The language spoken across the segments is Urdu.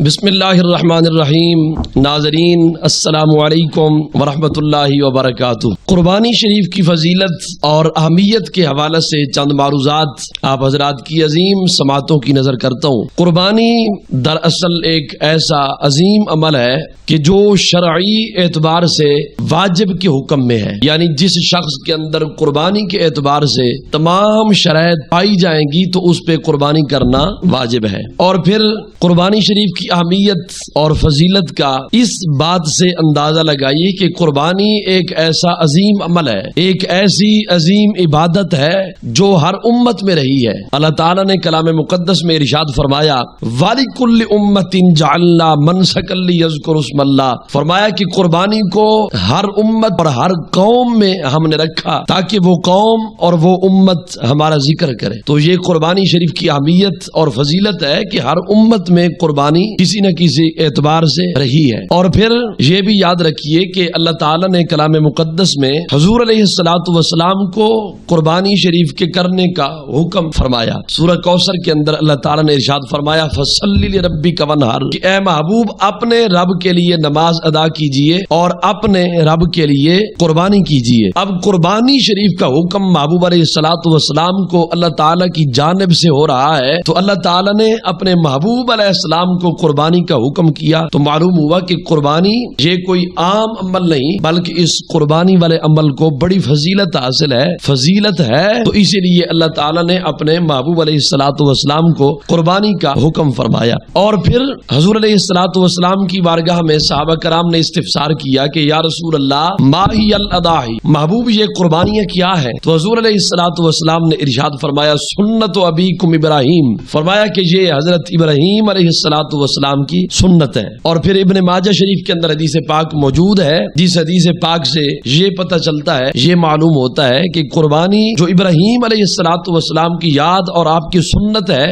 بسم اللہ الرحمن الرحیم۔ ناظرین السلام علیکم ورحمۃ اللہ وبرکاتہ۔ قربانی شریف کی فضیلت اور اہمیت کے حوالے سے چند معروضات آپ حضرات کی عظیم سماعتوں کی نظر کرتا ہوں۔ قربانی دراصل ایک ایسا عظیم عمل ہے کہ جو شرعی اعتبار سے واجب کے حکم میں ہے، یعنی جس شخص کے اندر قربانی کے اعتبار سے تمام شرائط پائی جائیں گی تو اس پہ قربانی کرنا واجب ہے۔ اور پھر قربانی شریف کی اہمیت اور فضیلت کا اس بات سے اندازہ لگائیے کہ قربانی ایک ایسا عظیم عمل ہے، ایک ایسی عظیم عبادت ہے جو ہر امت میں رہی ہے۔ اللہ تعالیٰ نے کلام مقدس میں ارشاد فرمایا وَلِكُلِّ أُمَّةٍ جَعَلْنَا مَنْسَكًا لِيَذْكُرُوا اسْمَ اللَّهِ، فرمایا کہ قربانی کو ہر امت اور ہر قوم میں ہم نے رکھا تاکہ وہ قوم اور وہ امت ہمارا ذکر کرے۔ تو یہ قربانی شریف کی اہمیت اور فضیلت ہے کہ ہر امت میں قربانی کسی نہ کسی اعتبار سے رہی ہے۔ اور پھر یہ بھی یاد رکھیے کہ اللہ تعالیٰ نے کلام مقدس میں حضور علیہ السلام کو قربانی شریف کے کرنے کا حکم فرمایا۔ سورہ کوثر کے اندر اللہ تعالیٰ نے ارشاد فرمایا فَصَلِّ لِرَبِّكَ وَانْحَرْ، کہ اے محبوب اپنے رب کے لیے نماز ادا کیجئے اور اپنے رب کے لیے قربانی کیجئے۔ اب قربانی شریف کا حکم محبوب علیہ السلام کو اللہ تعالیٰ کی جانب سے ہو رہا ہے، تو اللہ تعالیٰ نے اپنے محبوب علیہ السلام کو قربانی کا حکم کیا، تو معلوم ہوا کہ قربانی یہ کوئی عام عمل نہیں بلکہ اس قربانی والے عمل کو بڑی فضیلت حاصل ہے، فضیلت ہے۔ تو اسی لیے اللہ تعالیٰ نے اپنے محبوب علیہ السلام کو قربانی کا حکم فرمایا۔ اور پھر حضور علیہ السلام کی بارگاہ میں صحابہ کرام نے استفسار کیا کہ یا رسول اللہ ما ہی الاضاحی، محبوب یہ قربانیاں کیا ہے؟ تو حضور علیہ السلام نے ارشاد فرمایا سنت ابیکم ابراہیم، فرمایا کہ یہ حضرت ابراہیم علیہ السلام کی سنت ہے۔ اور پھر ابن ماجہ شریف کے اندر حدیث پاک موجود ہے، جس حدیث پاک سے یہ پتہ چلتا ہے، یہ معلوم ہوتا ہے کہ قربانی جو ابراہیم علیہ السلام کی یاد اور آپ کی سنت ہے،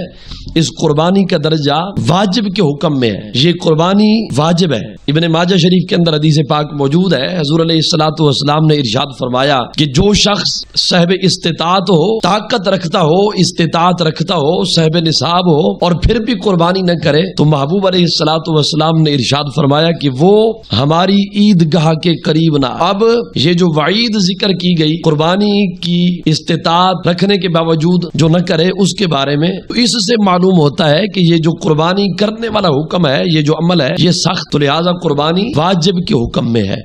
اس قربانی کا درجہ واجب کے حکم میں ہے، یہ قربانی واجب ہے۔ ابن ماجہ شریف کے اندر حدیث پاک موجود ہے، حضور علیہ السلام نے ارشاد فرمایا کہ جو شخص صاحب استطاعت ہو، طاقت رکھتا ہو، استطاعت رکھتا ہو، صاحب نصاب ہو اور پھر بھی قربانی نہ کرے، تو محبوب علیہ السلام نے ارشاد فرمایا کہ وہ ہماری عیدگاہ کے قریب نہ۔ اب یہ جو وعید ذکر کی گئی قربانی کی استطاعت رکھنے کے باوجود جو نہ کرے اس کے بارے میں، تو اس سے معلوم ہوتا ہے کہ یہ جو قربانی کرنے والا حکم ہے، یہ جو عمل ہے یہ سخت، لہذا قربانی واجب کے حکم میں ہے۔